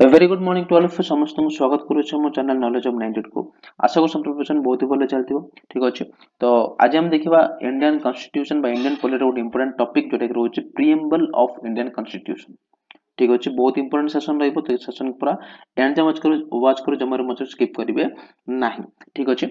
Very good morning to all of समस्त को स्वागत करुचे मो चैनल नॉलेज ऑफ 98 को। आशा को प्रिपरेशन बहुत ही भले चलथिबो। ठीक अछि। तो आज हम देखिबा इंडियन कॉन्स्टिट्यूशन बा इंडियन पॉलिटी एक इंपोर्टेंट टॉपिक जोटा कि रहउछि प्रीएम्बल ऑफ इंडियन कॉन्स्टिट्यूशन। ठीक अछि, बहुत इंपोर्टेंट सेशन रहइबो। तो सेशन पूरा एंड जाय वाच करू जमारे मत स्किप करिवे नाही। ठीक अछि।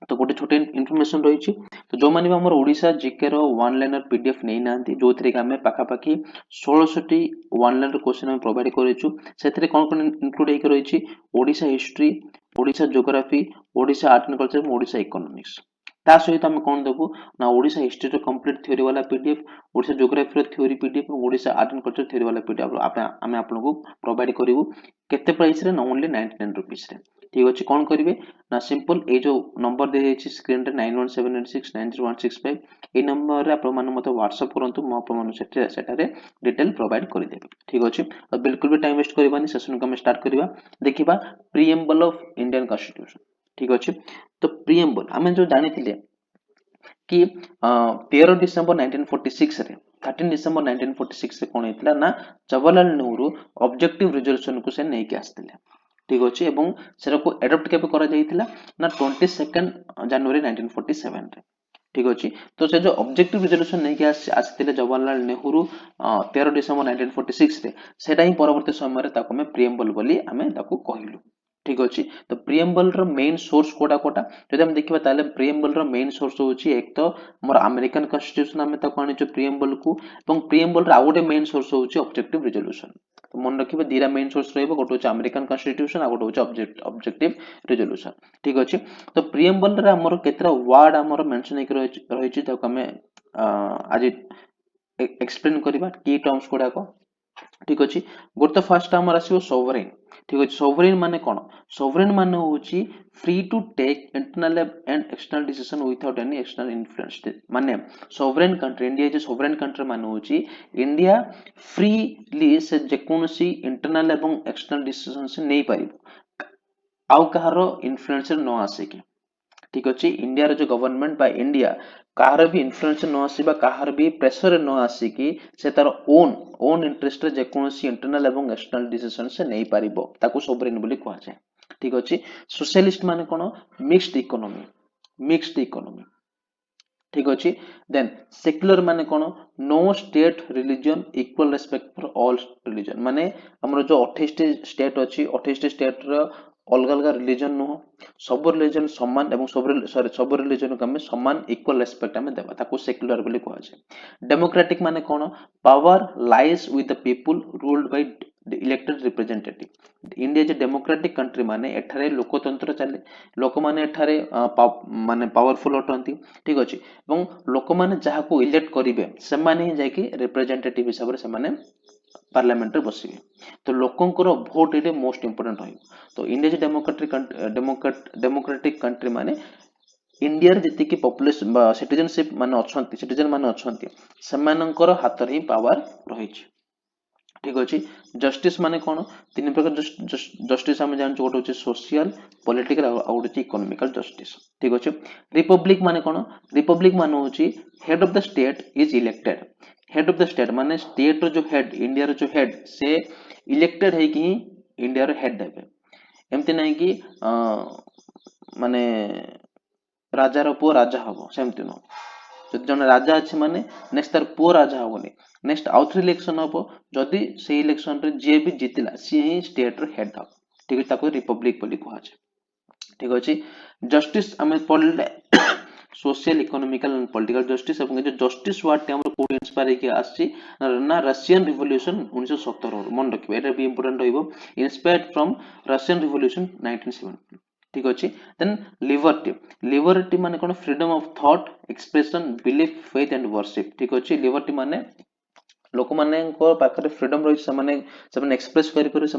तो गोटे छोटे इनफॉरमेशन रही। तो जो माने भी हमर ओडिशा जीके रो वन लाइनर पीडीएफ नै नांती जो थरे हमें पाखा पाखी 1600 टी वन लाइनर क्वेश्चन हम प्रोवाइड करेछु। सेथरे कोन कोन इंक्लूड हेक रहिछि Odisha history, Odisha geography, Odisha art and culture, Odisha economics. ता सहित हम कोन देबु ना ओडिशा हिस्ट्री रो कंप्लीट थ्योरी वाला पीडीएफ, ओडिशा ज्योग्राफी रो थ्योरी पीडीएफ और Odisha art and culture theory वाला पीडीएफ हम आपन को प्रोवाइड करिवु। केते प्राइस रे ना ओनली 99 रुपीस रे। ठीक अछि। कोन करिवे ना सिंपल ए जो नंबर दे दैछि स्क्रीन रे 9178690165 ए नंबर रे आपण माने मते व्हाट्सएप करंतु मो आपण माने सेटारे डिटेल प्रोवाइड करि देबे। ठीक अछि। तो बिल्कुल भी टाइम वेस्ट करबानी सेशन को हम स्टार्ट करिवा। देखिबा प्रीएम्बल ऑफ इंडियन कॉन्स्टिट्यूशन। ठीक अछि। तो प्रीएम्बल हमें जो जानिथिले कि 13 डिसेंबर 1946 रे 13 डिसेंबर 1946 से कोन हेतला ना जवाहरलाल नेहरू ऑब्जेक्टिव रिजोल्यूशन को से नै के आस्थिले। ठीक अछि। एवं सेरा को एडॉप्ट केबे करा जायतिला ना 22 जनवरी 1947 रे। ठीक अछि। तो से जो ऑब्जेक्टिव रिजोल्यूशन नै के आस्थिले जवाहरलाल नेहरू 13 डिसेंबर 1946 रे सेटा ही परवर्ती समय रे ताको हम प्रीएम्बल बोली हमें ताको कहिलु। ठीक अछि। तो प्रीएम्बल रो मेन सोर्स कोडा कोटा जदि हम देखिबा ताले प्रीएम्बल रो मेन सोर्स होछि एक तो हमर अमेरिकन कॉन्स्टिट्यूशन हमें ताको आनिचो प्रीएम्बल को एवं प्रीएम्बल रो आउटे मेन सोर्स होछि ऑब्जेक्टिव रिजोल्यूशन। तो मन रखिबे दीरा मेन सोर्स रहइबो गोटे होछि अमेरिकन कॉन्स्टिट्यूशन आ गोटे होछि ऑब्जेक्टिव रिजोल्यूशन। ठीक अछि। तो प्रीएम्बल रे हमर केतरा वर्ड हमर मेंशन हेक रहिछि ताको हमें आज एक्सप्लेन करबा की टर्म्स कोडा को। ठीक अछि। गोटे फर्स्ट हमर आसीबो सोवरेन। ठीक अछि। सोवरेन माने कोन सोवरेन माने होछि free to take internal and external decision without any external influence. माने सोवरेन कंट्री इंडिया जे सोवरेन कंट्री माने होछि इंडिया फ्रीली से जे कोनसी इंटरनल एवं एक्सटर्नल डिसीजन से नै परिबो आउ कहारो इन्फ्लुएंस न आसे के। ठीक अछि। इंडिया रो जो गवर्नमेंट बा इंडिया कहार भी इन्फ्लुएंस न आसीबा कहार भी प्रेशर न आसी कि से तार ओन इंटरेस्ट रे जे कोनसी इंटरनल एवं एक्सटर्नल डिसीजन से नै परिबो ताको सोवरेन बोली कहै छै। ठीक अछि। सोशलिस्ट माने कोन मिक्स्ड इकोनॉमी। ठीक अछि। देन सेक्युलर माने कोन no state religion equal respect for all religion. माने हमर जो 28 टी स्टेट अछि 28 टी स्टेट रो अलग अलग रिलीजन नो सब रिलीजन समान एवं सब रिलीजन को हमें समान इक्वल रेस्पेक्ट हमें देबा ताको सेक्युलर बोली कहै छै। डेमोक्रेटिक माने कोन power lies with the people ruled by elected representative. India जे डेमोक्रेटिक कंट्री माने एठारे लोकतंत्र चले लोक माने एठारे माने पावरफुल अटंती। ठीक अछि। एवं लोक माने जहा को इलेक्ट करिवे से माने ही जाय कि रिप्रेजेंटेटिव हिसाब रे से माने पार्लियामेंट रे बसिबे। तो लोकंकर वोट इटे मोस्ट इंपोर्टेंट होय। तो इंडिया जे डेमोक्रेटिक कंट्री माने इंडिया रे जति कि पॉपुलेशन सिटीजनशिप माने अछंती सिटीजन माने अछंती सेमानंकर हाथ रे ही पावर रहिछि। ठीक अछि। जस्टिस माने कोन तीन प्रकार जस्टिस हम जान गोटे होछि सोशल पॉलिटिकल और गोटे इकोनॉमिकल जस्टिस। ठीक अछि। रिपब्लिक माने कोन रिपब्लिक माने होछि head of the state is elected. Head of the state माने स्टेट रो जो हेड इंडिया रो जो हेड से इलेक्टेड है कि इंडिया रो हेड देबे। एमति नै कि माने राजा रो पुओ राजा हबो सेमति न जदि जने राजा अछि माने नेक्स्ट तार पुओ राजा हबोनी नेक्स्ट आउ थ्री इलेक्शन हबो जदि से इलेक्शन रे जे भी जितिला सी ही स्टेट रो हेड हबो। ठीक अछि। ताको रिपब्लिक बोली कहै छै। ठीक अछि। जस्टिस हमें पढ़ले social economical and political justice एवं जो जस्टिस वर्ड हम कोड इंस्पायर के आछि ना रशियन रिवॉल्यूशन 1917 मन रखिबे एटा भी इंपोर्टेंट होइबो इंस्पायर्ड फ्रॉम रशियन रिवॉल्यूशन 1917। ठीक अछि। देन लिबर्टी माने कोन freedom of thought expression belief faith and worship. ठीक अछि। लिबर्टी माने लोक माने को पाखरे फ्रीडम रहि से एक्सप्रेस करि पारे से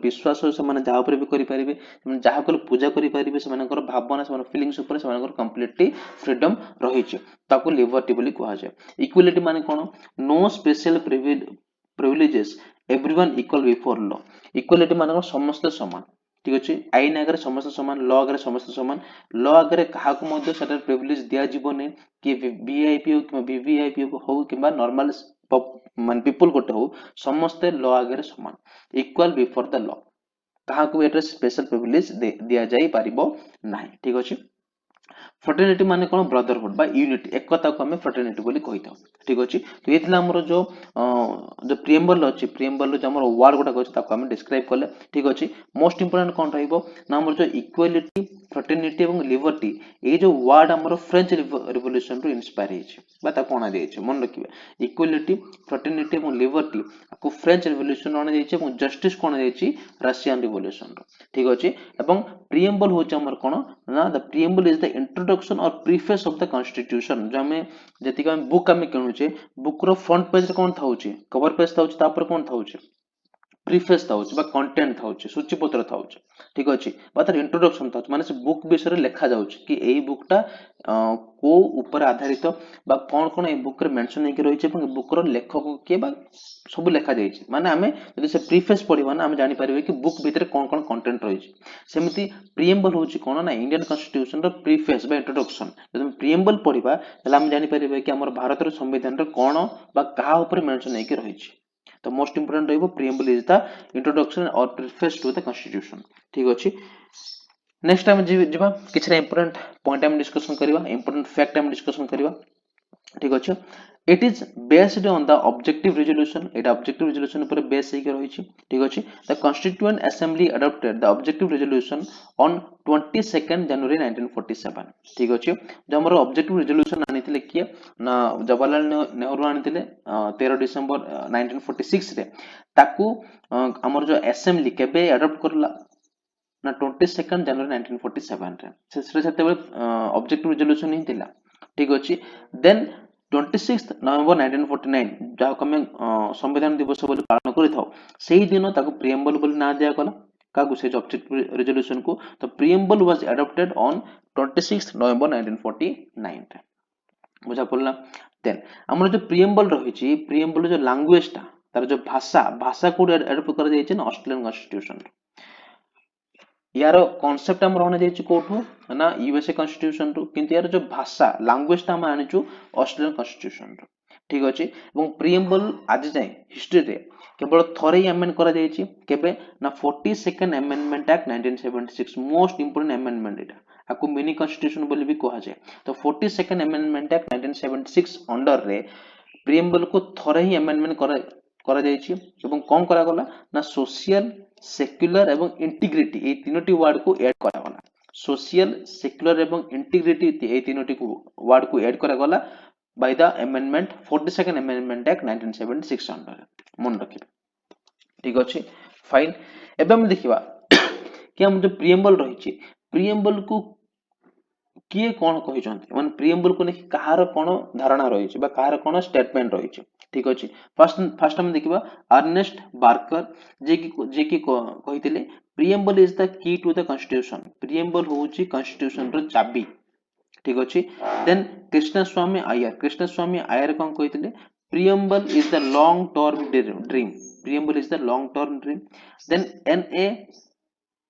विश्वास से जहा पर भी करि परिबे जहा को पूजा करि परिबे से भावना से फीलिंग्स ऊपर से कंप्लीटली फ्रीडम रहि छै ताको लिबर्टी बोली कहै छै। इक्वालिटी माने कोन no special privileges everyone equal before law. Equality माने समस्त समान। ठीक अछि। आईन आगे समस्त समान लॉ आगे समस्त समान लॉ आगे कहा को मध्य सटर प्रिविलेज दिया जीवो नै कि वीआईपी हो कि वीवीआईपी हो कि नॉर्मल मान पीपल गोटे हो समस्ते लॉ आगे समान equal before the law काहाकू Etah special privilege दिया जाई पारिबो नाही ठीक अछि फ्रटर्निटी माने कोन ब्रदरहुड बा यूनिटी एकता को हमें फ्रटर्निटी बोली कहिथाउ ठीक अछि तो एथिला हमर जो प्रिएम्बल अछि प्रिएम्बल जो हमर वर्ड गोटा अछि ताको हमें डिस्क्राइब करले ठीक अछि मोस्ट इंपोर्टेंट कोन रहइबो ना हमर जो इक्वालिटी फ्रटर्निटी एवं लिबर्टी ए जो वर्ड हमर फ्रेंच रिवोल्यूशन रो इंस्पायर हिछि बा ता कोन दे छै मन रखिबे इक्वालिटी फ्रटर्निटी एवं लिबर्टी को फ्रेंच रिवोल्यूशन रो दे छै एवं जस्टिस कोन दे छै रशियन रिवोल्यूशन रो ठीक अछि एवं प्रिएम्बल होछ हमर कोन ना the preamble is the introduction और प्रीफेस ऑफ द कॉन्स्टिट्यूशन जो हमें जति का बुक हमें किनुचे बुक रो फ्रंट पेज रे कोन थाउची कवर पेज थाउची तापर कोन थाउची प्रीफेस थाउची बा कंटेंट थाउची सूचीपत्र थाउची ठीक अछि बा तार इंट्रोडक्शन थाउची माने से बुक विषय रे लेखा जाउची कि एई बुकटा को ऊपर आधारित बा कोन कोन ए बुक रे मेंशन हे कि रहिছে এবং बुक रो लेखक के बा सब लेखा जाइछि माने हमें यदि से प्रीफेस पढिबा ना हम जानि परिबे कि बुक भीतर कोन कोन कंटेंट रहिछि सेमिति प्रिएम्बल होछि कोन ना इंडियन कॉन्स्टिट्यूशन रो प्रीफेस बा इंट्रोडक्शन यदि हम प्रिएम्बल पढिबा तले हम जानि परिबे कि हमर भारत रो संविधान रो कोन बा कहा ऊपर मेंशन हे कि रहिछि तो मोस्ट इंपोर्टेंट रहिबो प्रिएम्बल इज द इंट्रोडक्शन और प्रीफेस टू द कॉन्स्टिट्यूशन ठीक अछि नेक्स्ट टाइम जीवा किछरा इंपोर्टेंट पॉइंट हम डिस्कशन करिवा इंपोर्टेंट फैक्ट हम डिस्कशन करिवा ठीक अछि it is based on the objective resolution Etah objective resolution ऊपर बेस हे के रहिछि ठीक अछि the constituent assembly adopted the objective resolution on 22nd जनवरी 1947 ठीक अछि जो हमर ऑब्जेक्टिव रेजोल्यूशन आनिथिले किए ना जवाहरलाल नेहरू आनिथिले 13 डिसेंबर 1946 रे ताकू हमर जो असेंबली केबे अडॉप्ट करला ना 22nd जनवरी 1947 रे सेसरे सेते ऑब्जेक्टिव रेजोल्यूशन ही थिला ठीक अछि देन 26 नवंबर 1949 जहा को हमें संविधान दिवस बोली पालन करिथाउ सेही दिन ताको प्रिएम्बल बोली ना दिया गला कागु से ऑब्जेक्टिव रेजोल्यूशन को तो प्रिएम्बल वाज अडॉप्टेड ऑन 26 नवंबर 1949 रे बुझा पड़ला देन हमर जो प्रिएम्बल रहिछि प्रिएम्बल जो लैंग्वेज ता तार जो भाषा भाषा को अडॉप्ट कर जाइछि ना ऑस्ट्रेलियन कॉन्स्टिट्यूशन यार कांसेप्ट हम रहने जाइछि कोठो ना यूएसए कॉन्स्टिट्यूशन रो किंतु यार जो भाषा लैंग्वेज ता हम आनिछु ऑस्ट्रेलियन कॉन्स्टिट्यूशन रो ठीक अछि एवं प्रिएम्बल आज जाय हिस्ट्री रे केवल थरे अमेंड करा जाइछि केबे ना 42nd amendment act 1976 most important amendment एटा आकु मिनी कॉन्स्टिट्यूशन बोली भी कहा जाय तो 42nd अमेंडमेंट एक्ट 1976 अंडर रे प्रिएम्बल को थरे ही अमेंडमेंट करा जाइछि एवं कोन करा गला ना सोशल सेक्युलर एवं इंटीग्रिटी ए तीनोटी वर्ड को ऐड करा गला सोशल सेक्युलर एवं इंटीग्रिटी ए तीनोटी को वर्ड को ऐड करा गला by the amendment 42nd amendment act 1976 under मन रखिबे ठीक अछि फाइन एबे हम देखिबा कि हम जो प्रिएम्बल रहिछि प्रिएम्बल को किए कोन कहिसंती माने प्रिएम्बल को नेकी कहार कोन धारणा रहिछि बा कहार कोन स्टेटमेंट रहिछि ठीक अछि फर्स्ट हम देखिबा अर्नेस्ट बार्कर जे की कहिथिले preamble is the key to the constitution preamble होछि कॉन्स्टिट्यूशन रो चाबी ठीक अछि देन कृष्ण स्वामी आयर कोन कहिथिले preamble is the long term dream preamble is the long term dream then NA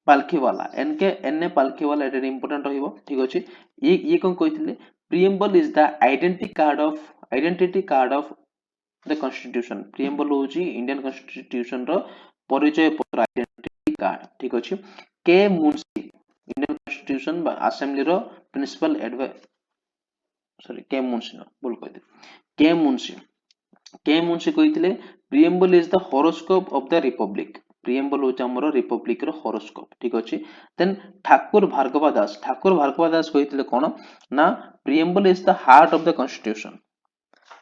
Palkhivala NA Palkhivala एटा इंपोर्टेंट रहिबो ठीक अछि ये कोन कहिथिले preamble is the identity card of the constitution preamble होछि इंडियन कॉन्स्टिट्यूशन रो परिचय पत्र आइडेंटिटी कार्ड ठीक अछि के मुंशी इंडियन कॉन्स्टिट्यूशन बा असेंबली रो प्रिंसिपल के मुंशी बोल कहते के मुंशी कहिथिले preamble is the horoscope of the republic preamble होछि हमर रिपब्लिक रो हॉरोस्कोप ठीक अछि देन ठाकुर भार्गव दास कहिथिले कोन ना preamble is the heart of the constitution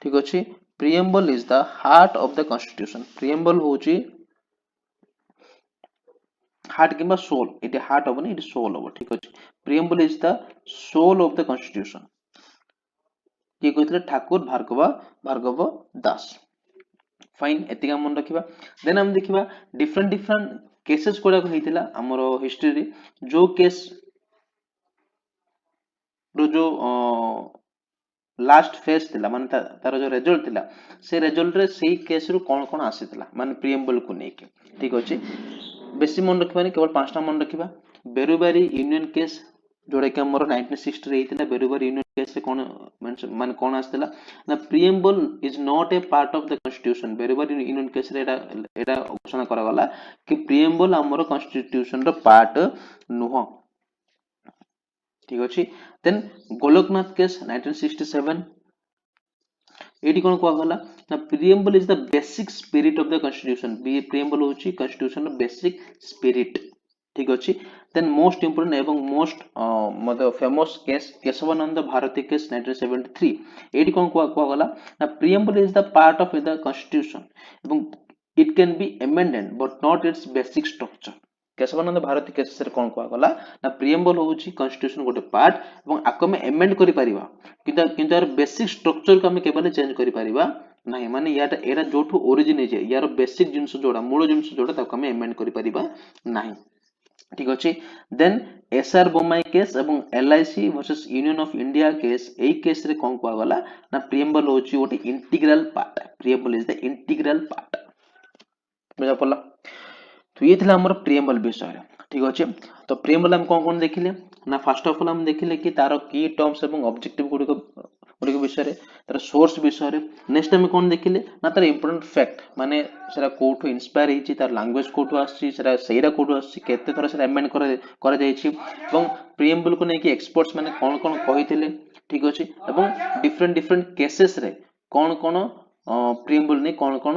ठीक अछि preamble is the heart of the constitution preamble होछि हार्ट किबा सोल इट हार्ट होबनी इट सोल होबो ठीक अछि preamble is the soul of the constitution कि कहिथिले ठाकुर भार्गव दास फाइन एतिका मन रखिबा देन हम देखिबा डिफरेंट केसेस कोडा होइतिला हमरो हिस्ट्री रे जो केस रो जो लास्ट फेज थिला माने तार जो रिजल्ट थिला से रिजल्ट रे सेही केस रो कोन कोन आसीतिला माने प्रिएम्बल को नेकी ठीक अछि बेसी मन रखबानी केवल पांचटा मन रखिबा बेरुबारी यूनियन केस जोड़ा कि हमर 1960 रे हेतिला बेरोबर यूनियन केस रे कोन मान कोन आस्तिला ना preamble is not a part of the constitution Berubari union case रे एटा घोषणा करा गला कि प्रिएम्बल हमर कॉन्स्टिट्यूशन रो पार्ट नुह ठीक अछि देन गोलकनाथ केस 1967 एटी कोन को गला ना preamble is the basic spirit of the constitution preamble होची कॉन्स्टिट्यूशन रो बेसिक स्पिरिट ठीक अछि देन मोस्ट इंपोर्टेंट एवं मोस्ट मतलब famous case Kesavananda Bharati case 1973 एटी कोन को गला ना preamble is the part of the constitution एवं it can be amended but not its basic structure Kesavananda Bharati case रे कोन को गला ना प्रिएम्बल होची कॉन्स्टिट्यूशन गोटे पार्ट एवं आको में अमेंड करि परिबा किंतु यार बेसिक स्ट्रक्चर को हम केवल चेंज करि परिबा नहीं माने याटा एरा जोठू ओरिजिन है यार बेसिक जिंस जोड़ा मूल जिंस जोड़ा ताको हम अमेंड करि परिबा नहीं ठीक अछि देन एसआर बोमाई केस एवं LIC versus union of India case AE case रे कोन को गला ना प्रिएम्बल होची गोटे integral part preamble is the integral part बुझा पड़ला तो ये थिला हमर प्रिएम्बल विषय ठीक अछि तो प्रिएम्बल हम कोन देखिले ना फर्स्ट ऑफ ऑल हम देखिले कि तारो की टर्म्स एवं ऑब्जेक्टिव गुडी विषय रे तार सोर्स विषय रे नेक्स्ट हम कोन देखिले ना तार इंपोर्टेंट फैक्ट माने सेरा कोठो इंस्पायर हिची तार लैंग्वेज कोठो आसी सेरा कोठो आसी केते थरा सेरा अमेंड करे जाईची एवं प्रिएम्बल को नै कि एक्सपर्ट्स माने कोन कोन कहिथिले ठीक अछि एवं डिफरेंट केसेस रे कोन कोन प्रिएम्बल नै कोन कोन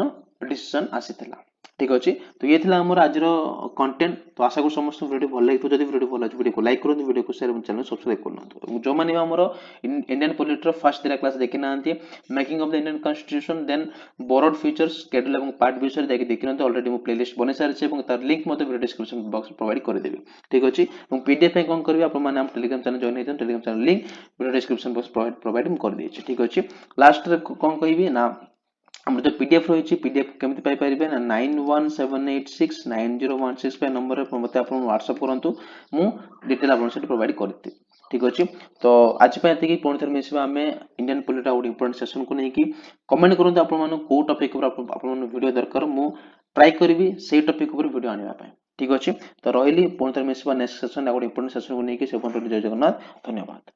डिसीजन आसीथिला ठीक अछि तो ये थिला हमर आज रो कंटेंट तो आशा को समस्त वीडियो भल लागितो जदि वीडियो भल अछि वीडियो को लाइक करନ୍ତୁ वीडियो को शेयर और चैनल सब्सक्राइब करନ୍ତୁ जो माने हमर इंडियन पॉलिटी रो फर्स्ट दिरा क्लास देखि नांती making of the Indian constitution then broad features schedule एवं पार्ट विषय देखि देखिनंतु ऑलरेडी मो प्लेलिस्ट बने सारछि एवं तार लिंक मते वीडियो डिस्क्रिप्शन बॉक्स प्रोवाइड कर देबी ठीक अछि एवं पीडीएफ पे कोन करबी आपण माने हम टेलीग्राम चैनल जॉइन हेतन Telegram channel link video description box provide कर देछि ठीक अछि लास्ट रे कोन कहबी ना हमर जो पीडीएफ रही पीडीएफ केमति पाई परिबे ना 9178690165 नंबर रे मते आपण व्हाट्सएप करंतु मु डिटेल आपण से प्रोवाइड करते ठीक अछि तो आज पे एति कि पुन थर मिसबा हमें Indian polity out important session को नै कि कमेंट करंतु आपण मानु को टॉपिक ऊपर आपण मानु वीडियो दरकार मु ट्राई करबी सेही टॉपिक ऊपर वीडियो आनिबा पय ठीक अछि तो रहिली पुन थर Misbah next session out important session को नै कि से जय जगन्नाथ धन्यवाद।